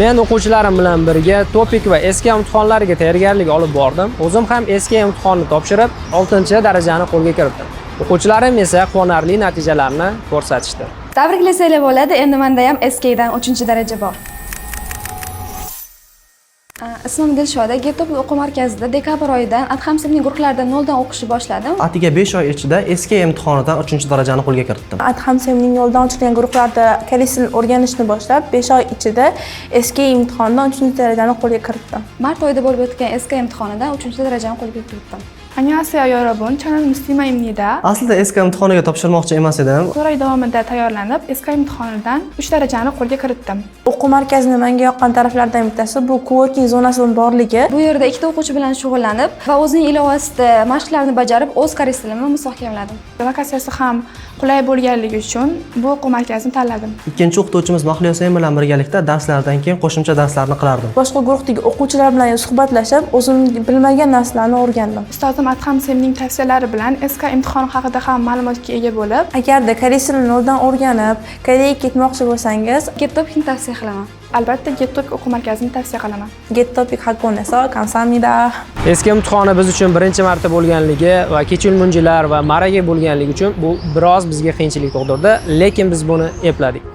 Men o'quvchilarim bilan birga topik va SK imtihonlariga tayyorgarlik olib bordim. O'zim ham SK imtihonni topshirib, 6-darajani qo'lga kiritdim. O'quvchilarim esa quvonarli natijalarni ko'rsatishdi. Tabriklasanglar bo'ladi. Endi menda ham SK dan 3-daraja bor. Ismim Dilshoda. Getopik o'quv markazida dekabr oyidan Adham sinfning guruhlarida 0 dan o'qishni boshladim. Atiga 5 oy ichida SK imtihonidan 3-darajani qo'lga kiritdim. Adham sinfning yo'ldan ochilgan guruhlarda kalisill o'rganishni boshlab, 5 oy ichida SK imtihonidan 3-darajani qo'lga kiritdim. Mart oyida bo'lib o'tgan SK imtihonidan 3-darajani qo'lga kiritdim. Annyeonghaseyo yorobun, channel Muslima imnida. Aslida SK imtihoniga topshirmoqchi emas edim. 4 oy davomida tayyorlanib, SK imtihonidan 3 darajani qo'lga kiritdim. O'quv markazining menga yoqqan taraflaridan bittasi bu coworking zonasining borligi. Bu yerda ikkita o'quvchi bilan shug'ullanib va o'zining ilovasida mashqlarni bajarib, o'z koreys tilimni mustahkamladim. Lokatsiyasi ham qulay bo'lganligi uchun bu o'quv markazini tanladim. Ikkinchi o'qituvchimiz Mahliyo Husayn bilan birgalikda darslardan keyin qo'shimcha darslarni qilardim. Boshqa guruhdagi o'quvchilar bilan suhbatlashib, o'zim bilmagan narsalarni o'rgandim. Ustozim Adham sinfning tavsiyalari bilan SK imtihoni haqida ham ma'lumotga ega bo'lib, Agarda koreys tilini noldan o'rganib, Koreyaga ketmoqchi bo'lsangiz, Getopikni tavsiya qilaman. albatta Getopik o'quv markazini tavsiya qilaman. Getopik hakkoneso, kamsamnida. SK imtihoni biz uchun birinchi marta bo'lganligi va kechilmunjilar va maraga bo'lganligi uchun bu biroz bizga qiyinchilik tug'dirdi, lekin biz buni epladik.